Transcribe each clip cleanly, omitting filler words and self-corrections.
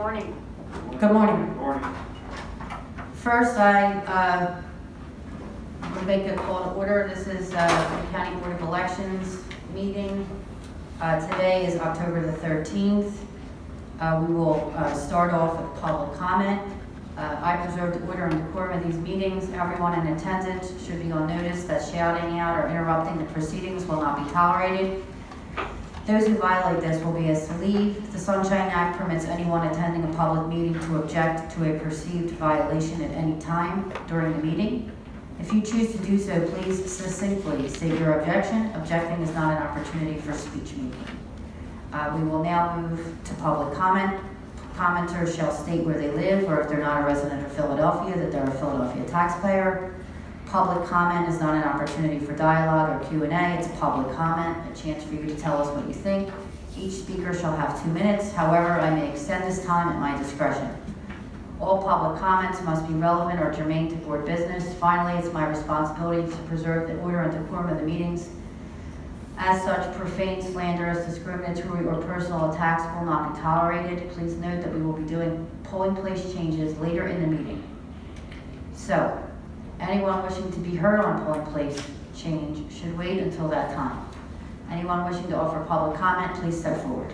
morning. Good morning. Good morning. First, I will make a call to order. This is the County Board of Elections meeting. Today is October the 13th. We will start off with public comment. I preserve the order and decorum of these meetings. Everyone in attendance should be on notice that shouting out or interrupting the proceedings will not be tolerated. Those who violate this will be asked to leave. The Sunshine Act permits anyone attending a public meeting to object to a perceived violation at any time during the meeting. If you choose to do so, please succinctly state your objection. Objecting is not an opportunity for speech making. We will now move to public comment. Commenters shall state where they live, or if they're not a resident of Philadelphia, that they're a Philadelphia taxpayer. Public comment is not an opportunity for dialogue or Q&A. It's public comment, a chance for you to tell us what you think. Each speaker shall have 2 minutes. However, I may extend this time at my discretion. All public comments must be relevant or germane to board business. Finally, it's my responsibility to preserve the order and decorum of the meetings. As such, profane, slanderous, discriminatory, or personal attacks will not be tolerated. Please note that we will be doing polling place changes later in the meeting. So, anyone wishing to be heard on polling place change should wait until that time. Anyone wishing to offer public comment, please step forward.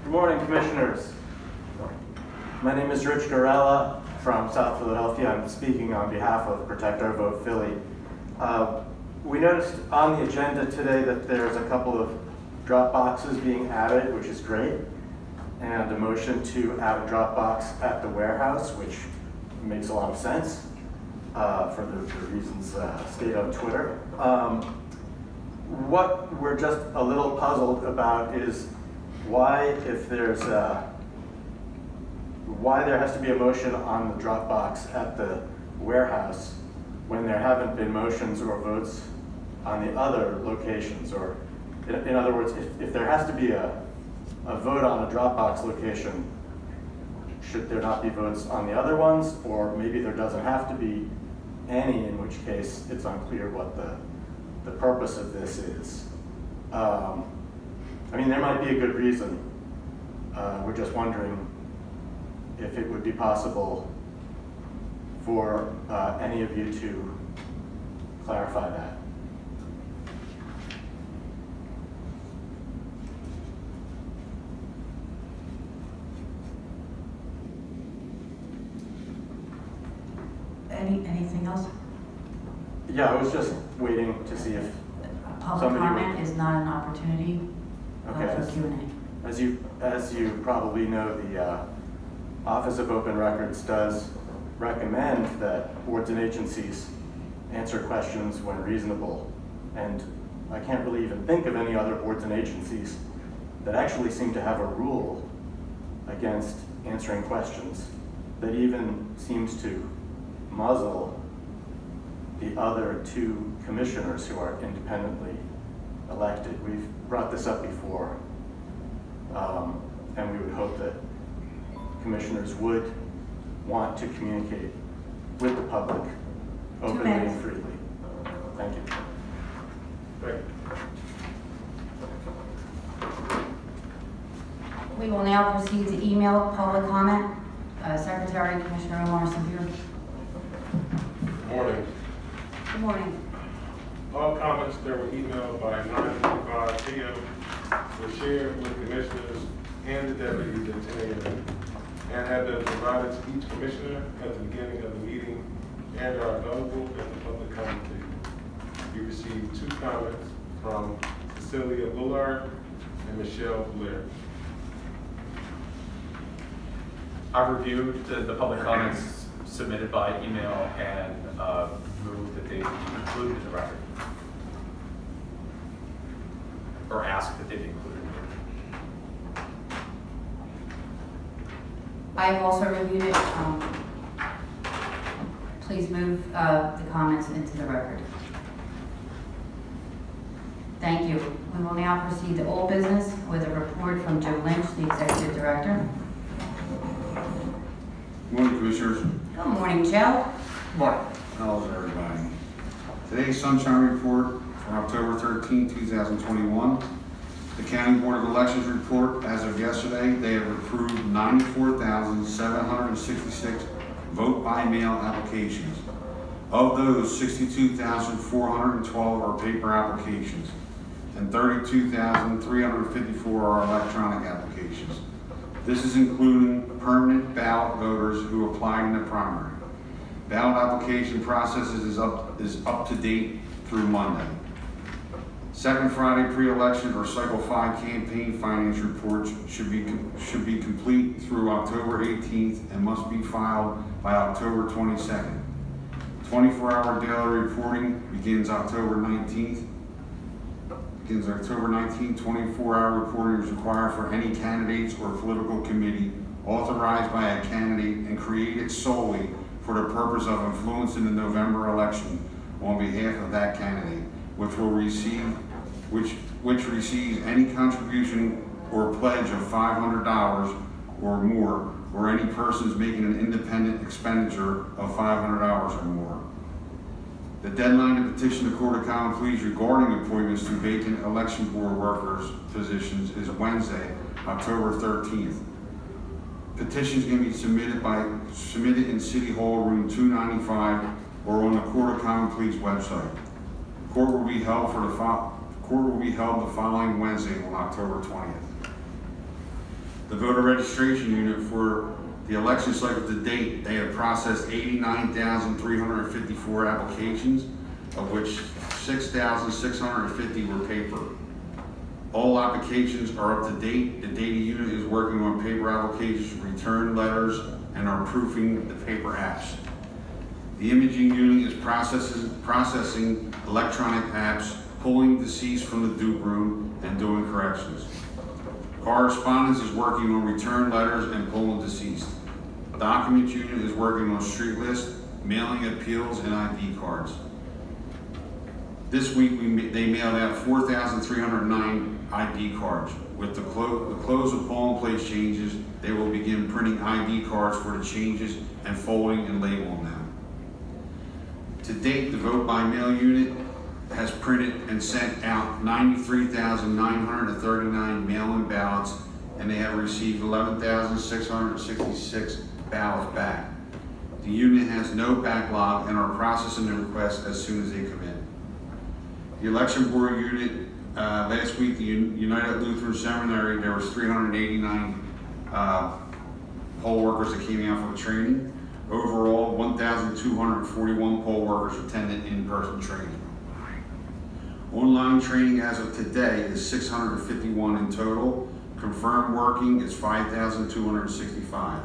Good morning, Commissioners. My name is Rich Garella from South Philadelphia. I'm speaking on behalf of Protect Our Vote Philly. We noticed on the agenda today that there's a couple of drop boxes being added, which is great, and a motion to add a drop box at the warehouse, which makes a lot of sense for the reasons stated on Twitter. What we're just a little puzzled about is why there has to be a motion on the drop box at the warehouse when there haven't been motions or votes on the other locations. Or in other words, if there has to be a vote on a Dropbox location, should there not be votes on the other ones? Or maybe there doesn't have to be any, in which case it's unclear what the purpose of this is. I mean, there might be a good reason. We're just wondering if it would be possible for any of you to clarify that. Anything else? Yeah, I was just waiting to see if Public somebody comment would. is not an opportunity Okay. for Q&A. As you probably know, the Office of Open Records does recommend that boards and agencies answer questions when reasonable. And I can't really even think of any other boards and agencies that actually seem to have a rule against answering questions that even seems to muzzle the other two commissioners who are independently elected. We've brought this up before, and we would hope that commissioners would want to communicate with the public openly and freely. Thank you. Great. We will now proceed to email public comment. Secretary Commissioner Omar Sabir. Morning. Good morning. All comments that were emailed by 9:25 p.m. were shared with commissioners and the deputies at 10 a.m. and have been provided to each commissioner at the beginning of the meeting and are available at the public comment table. You received 2 comments from Cecilia, Bullard, and Michelle, Blair. I've reviewed the public comments submitted by email and moved that they be included in the record. Or asked that they be included. I've also reviewed it. Please move the comments into the record. Thank you. We will now proceed to old business with a report from Joe Lynch, the Executive Director. Good morning, Commissioners. Good morning, Joe. Morning. How's everybody? Today's sunshine report for October 13, 2021. The County Board of Elections report, as of yesterday, they have approved 94,766 vote by mail applications. Of those, 62,412 are paper applications and 32,354 are electronic applications. This is including permanent ballot voters who applied in the primary. Ballot application processes is up to date through Monday. Second Friday pre-election or Cycle 5 campaign finance reports should be complete through October 18th and must be filed by October 22nd. 24-hour daily reporting begins October 19th. 24-hour reporting is required for any candidates or political committee authorized by a candidate and created solely for the purpose of influencing the November election on behalf of that candidate, which receives any contribution or pledge of $500 or more, or any persons making an independent expenditure of $500 or more. The deadline to petition the Court of Common Pleas regarding appointments to vacant election board workers positions is Wednesday, October 13th. Petitions can be submitted in City Hall, room 295, or on the Court of Common Pleas website. Court will be held the following Wednesday on October 20th. The voter registration unit for the election cycle to date, they have processed 89,354 applications, of which 6,650 were paper. All applications are up to date. The data unit is working on paper applications, return letters, and are proofing the paper apps. The imaging unit is processing electronic apps, pulling deceased from the dupe room, and doing corrections. Correspondence is working on return letters and pulling deceased. Documents unit is working on street list, mailing appeals, and ID cards. This week they mailed out 4,309 ID cards. With the close of polling place changes, they will begin printing ID cards for the changes and folding and labeling them. To date, the vote by mail unit has printed and sent out 93,939 mail-in ballots, and they have received 11,666 ballots back. The unit has no backlog and are processing the requests as soon as they come in. The election board unit, last week, the United Lutheran Seminary, there was 389 poll workers that came out for the training. Overall, 1,241 poll workers attended in-person training. Online training as of today is 651 in total. Confirmed working is 5,265.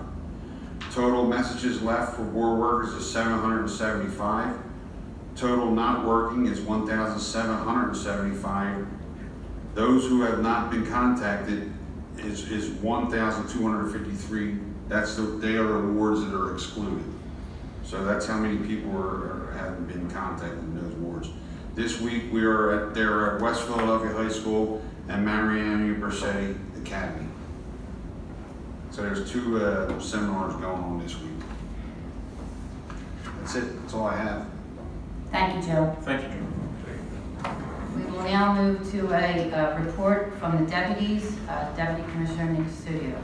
Total messages left for board workers is 775. Total not working is 1,775. Those who have not been contacted is 1,253. They are the wards that are excluded. So that's how many people haven't been contacted in those wards. This week we are at West Philadelphia High School and Mariana Bersetti Academy. So there's two seminars going on this week. That's it. That's all I have. Thank you, Joe. Thank you, Joe. We will now move to a report from the deputies. Deputy Commissioner Nick Studio.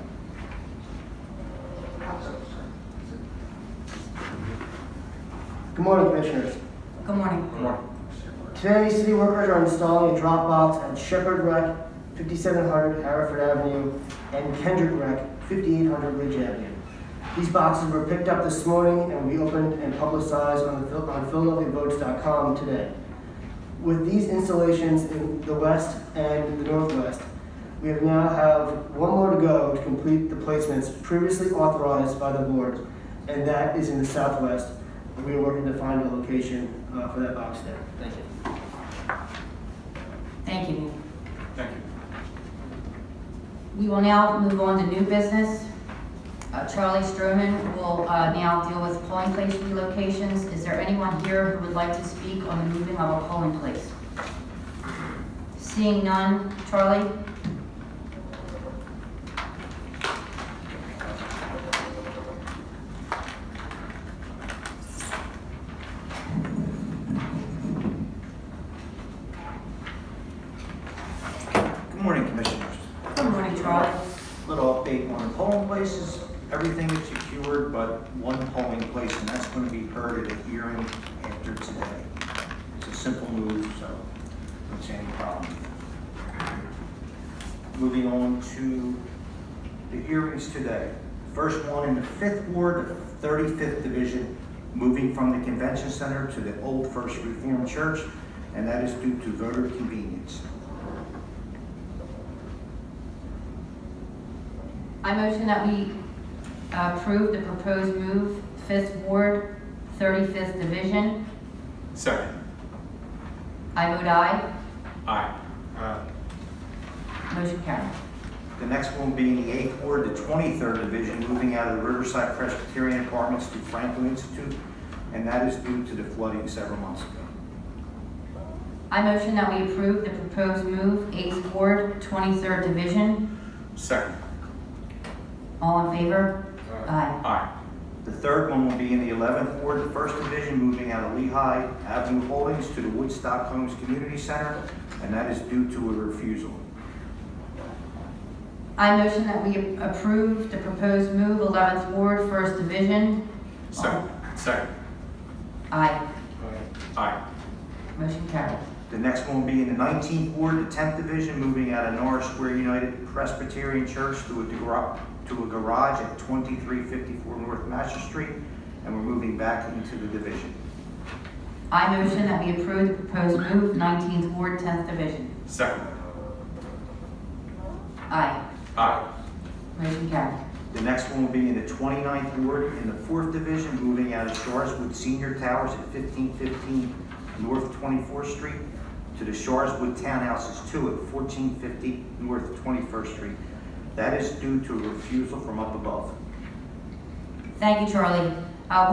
Good morning, Commissioners. Good morning. Good morning. Today, city workers are installing a dropbox at Shepherd Rec, 5700 Hereford Avenue, and Kendrick Rec, 5800 Ridge Avenue. These boxes were picked up this morning and will be opened and publicized on PhiladelphiaVotes.com today. With these installations in the west and the northwest, we now have one more to go to complete the placements previously authorized by the board, and that is in the southwest. And we are working to find a location for that box there. Thank you. Thank you. Thank you. We will now move on to new business. Charlie Stroman will now deal with polling place relocations. Is there anyone here who would like to speak on the moving of a polling place? Seeing none, Charlie? Charlie? Little update on the polling places. Everything is secured but one polling place, and that's going to be heard at a hearing after today. It's a simple move, so I don't see any problem. Moving on to the hearings today. First one in the 5th Ward, the 35th Division, moving from the Convention Center to the Old First Reformed Church, and that is due to voter convenience. I motion that we approve the proposed move, 5th Ward, 35th Division. Second. I vote aye. Aye. Motion carried. The next one will be in the 8th Ward, the 23rd Division, moving out of the Riverside Presbyterian Apartments to Franklin Institute, and that is due to the flooding several months ago. I motion that we approve the proposed move, 8th Ward, 23rd Division. Second. All in favor? Aye. Aye. The third one will be in the 11th Ward, the 1st Division, moving out of Lehigh Avenue Holdings to the Woodstock Homes Community Center, and that is due to a refusal. I motion that we approve the proposed move, 11th Ward, 1st Division. Second. Second. Aye. Aye. Motion carried. The next one will be in the 19th Ward, the 10th Division, moving out of Norris Square United Presbyterian Church to a garage at 2354 North Master Street, and we're moving back into the division. I motion that we approve the proposed move, 19th Ward, 10th Division. Second. Aye. Aye. Motion carried. The next one will be in the 29th Ward in the 4th Division, moving out of Sharswood Senior Towers at 1515 North 24th Street to the Sharswood Townhouses 2 at 1450 North 21st Street. That is due to a refusal from up above. Thank you, Charlie.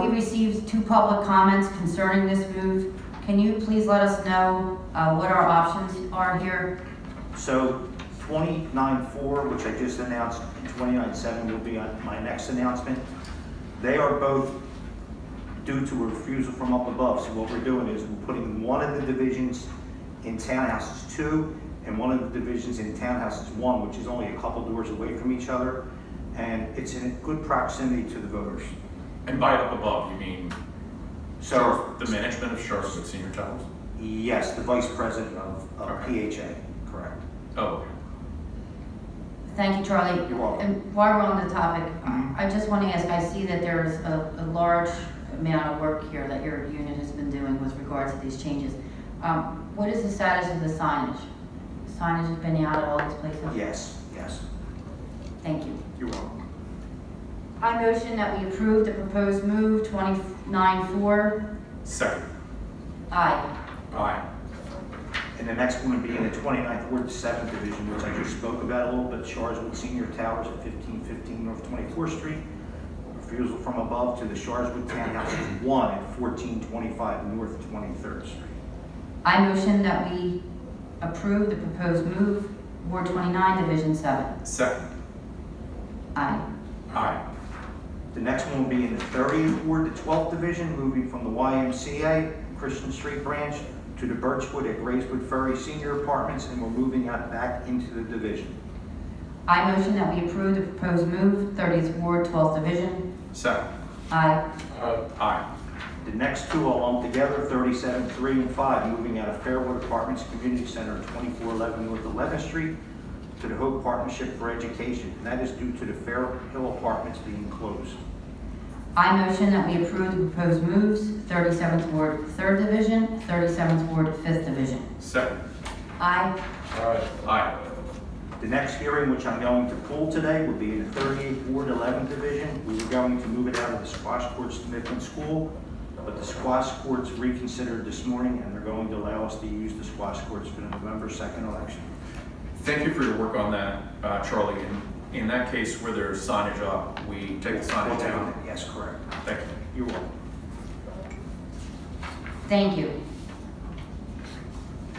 We received 2 public comments concerning this move. Can you please let us know what our options are here? So 29.4, which I just announced, and 29.7 will be on my next announcement. They are both due to a refusal from up above. So what we're doing is we're putting one of the divisions in Townhouses 2 and one of the divisions in Townhouses 1, which is only a couple doors away from each other, and it's in good proximity to the voters. And by up above, you mean So, the management of Sharswood Senior Towers? yes, the vice president of Okay. PHA, correct. Oh, Thank you, Charlie. You're welcome. And while we're on the topic, Mhm. I just want to ask, I see that there's a large amount of work here that your unit has been doing with regards to these changes. What is the status of the signage? Signage has been out at all these places? Yes, yes. Thank you. You're welcome. I motion that we approve the proposed move, 29.4. second. Aye. Aye. And the next one would be in the 29th Ward, the 7th Division, which I just spoke about a little bit, Sharswood Senior Towers at 1515 North 24th Street. Refusal from above to the Sharswood Townhouses 1 at 1425 North 23rd Street. I motion that we approve the proposed move, Ward 29, Division 7. Second. Aye. Aye. The next one will be in the 30th Ward, the 12th Division, moving from the YMCA Christian Street branch to the Birchwood at Gracewood Ferry Senior Apartments, and we're moving out back into the division. I motion that we approve the proposed move, 30th Ward, 12th Division. Second. Aye. Aye. The next two I'll lump together, 37, 3, and 5, moving out of Fairwood Apartments Community Center at 2411 North 11th Street to the Hope Partnership for Education, and that is due to the Fair Hill Apartments being closed. I motion that we approve the proposed moves, 37th Ward, 3rd Division, 37th Ward, 5th Division. Second. Aye. Aye. The next hearing, which I'm going to pull today, will be in the 38th Ward, 11th Division. We were going to move it out of the squash courts to Mifflin School, but the squash courts reconsidered this morning, and they're going to allow us to use the squash courts for the November 2nd election. Thank you for your work on that, Charlie. In that case where there's signage up, we take the signage down. Yes, correct. Thank you. You're welcome. Thank you.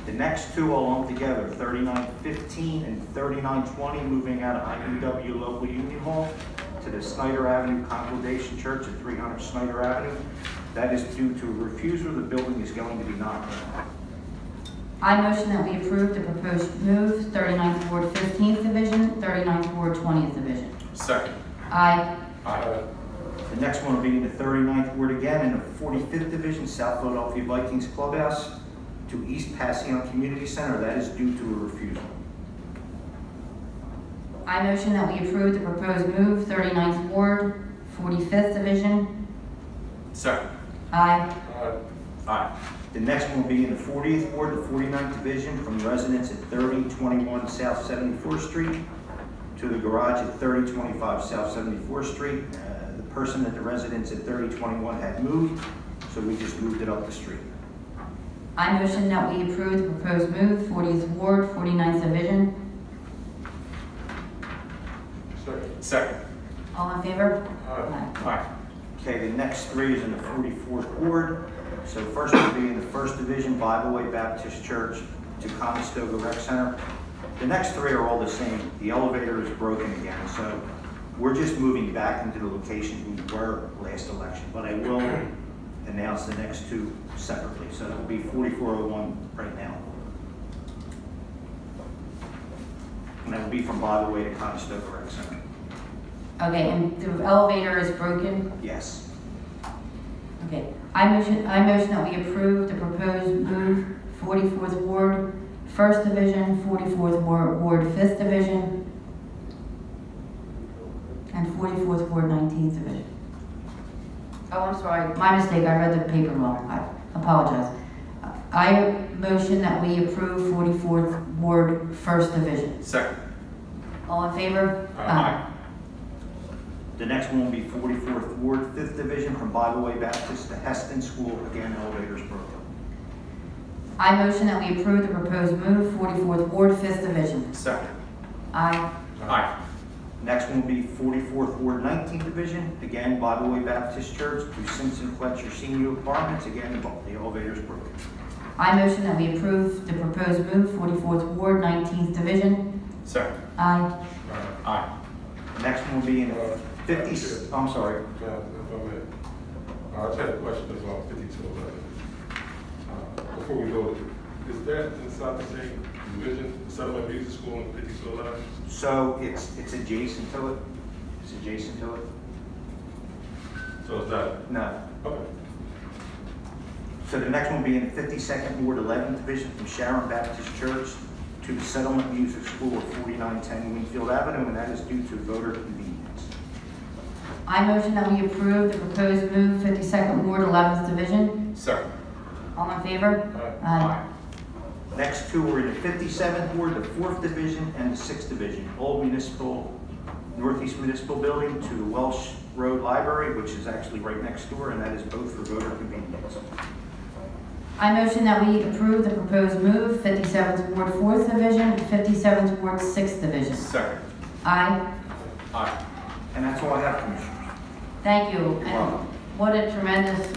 The next two I'll lump together, 3915 and 3920, moving out of IUW Local Union Hall to the Snyder Avenue Congregation Church at 300 Snyder Avenue. That is due to a refusal. The building is going to be knocked down. I motion that we approve the proposed move, 39th Ward 15th Division, 39th Ward 20th Division. Second. Aye. Aye. The next one will be in the 39th Ward again, in the 45th Division, South Philadelphia Vikings Clubhouse to East Passion Community Center. That is due to a refusal. I motion that we approve the proposed move, 39th Ward, 45th Division. Second. Aye. Aye. The next one will be in the 40th Ward, the 49th Division, from residents at 3021 South 74th Street to the garage at 3025 South 74th Street. The person at the residence at 3021 had moved, so we just moved it up the street. I motion that we approve the proposed move, 40th Ward, 49th Division. Second. Second. All in favor? Aye. Aye. Okay, the next three is in the 44th Ward. So first will be in the 1st Division, Bible Way Baptist Church to Conestoga Rec Center. The next three are all the same. The elevator is broken again, so we're just moving back into the location we were last election. But I will announce the next two separately. So it will be 4401 right now. And that will be from Bible Way to Conestoga Rec Center. Okay, and the elevator is broken? Yes. Okay. I motion that we approve the proposed move, 44th Ward, 1st Division, 44th Ward, 5th Division, and 44th Ward, 19th Division. Oh, I'm sorry, my mistake, I read the paper wrong, I apologize. I motion that we approve 44th Ward, 1st Division. Second. All in favor? Aye. The next one will be 44th Ward, 5th Division, from Bible Way Baptist to Heston School. Again, elevators broken. I motion that we approve the proposed move, 44th Ward, 5th Division. Second. Aye. Aye. Next one will be 44th Ward, 19th Division. Again, Bible Way Baptist Church to Simpson Fletcher Senior Apartments. Again, the elevators broken. I motion that we approve the proposed move, 44th Ward, 19th Division. Second. Aye. Aye. Next one will be in the 50s. I'm sorry. Yeah, if I may. I just had a question about 5211. Before we go, is that inside the same division, Settlement Music School and 5211? So it's adjacent to it. It's adjacent to it. So is that, No. okay. So the next one will be in the 52nd Ward, 11th Division, from Sharon Baptist Church to the Settlement Music School at 4910 Wingfield Avenue, and that is due to voter convenience. I motion that we approve the proposed move, 52nd Ward, 11th Division. Second. All in favor? Aye. Next two are in the 57th Ward, the 4th Division, and the 6th Division. Old Municipal, Northeast Municipal Building to the Welsh Road Library, which is actually right next door, and that is both for voter convenience. I motion that we approve the proposed move, 57th Ward, 4th Division, 57th Ward, 6th Division. Second. Aye. Aye. And that's all I have, Commissioners. Thank you. And Welcome. what a tremendous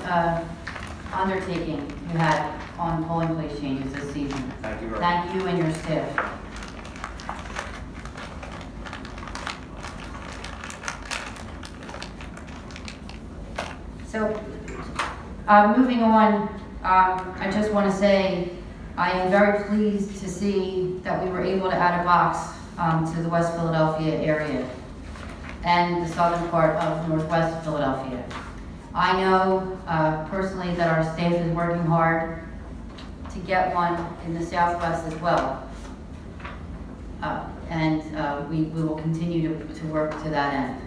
undertaking you had on polling place changes this season. Thank you very much. Thank you and your staff. So, moving on, I just want to say I am very pleased to see that we were able to add a box to the West Philadelphia area and the southern part of Northwest Philadelphia. I know personally that our staff is working hard to get one in the Southwest as well. We will continue to work to that end.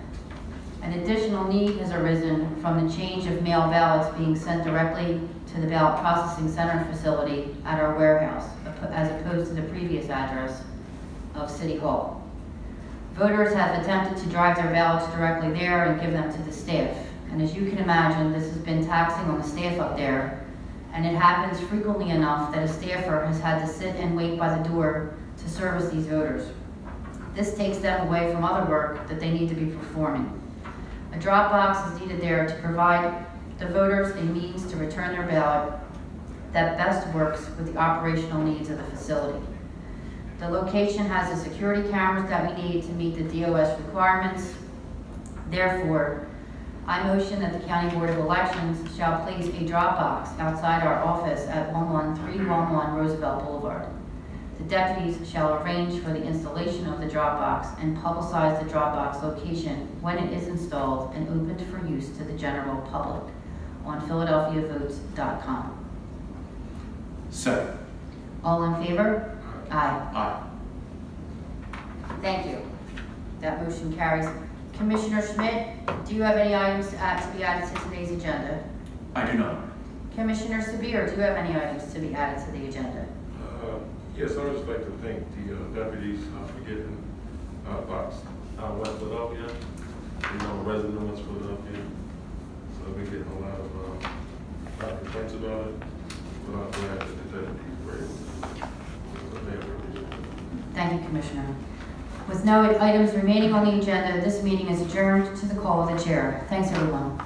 An additional need has arisen from the change of mail ballots being sent directly to the ballot processing center facility at our warehouse, as opposed to the previous address of City Hall. Voters have attempted to drive their ballots directly there and give them to the staff. And as you can imagine, this has been taxing on the staff up there, and it happens frequently enough that a staffer has had to sit and wait by the door to service these voters. This takes them away from other work that they need to be performing. A drop box is needed there to provide the voters a means to return their ballot that best works with the operational needs of the facility. The location has the security cameras that we need to meet the DOS requirements. Therefore, I motion that the County Board of Elections shall place a drop box outside our office at 11311 Roosevelt Boulevard. The deputies shall arrange for the installation of the drop box and publicize the drop box location when it is installed and opened for use to the general public on PhiladelphiaVotes.com. Second. All in favor? Aye. Aye. Thank you. That motion carries. Commissioner Schmidt, do you have any items to be added to today's agenda? I do not. Commissioner Sabir, do you have any items to be added to the agenda? Yes, I would just like to thank the deputies for getting box West Philadelphia, resident of West Philadelphia. So we're getting a lot of complaints about it. But I'm glad that the deputies were able to. Thank you, Commissioner. With no items remaining on the agenda, this meeting is adjourned to the call of the chair. Thanks, everyone.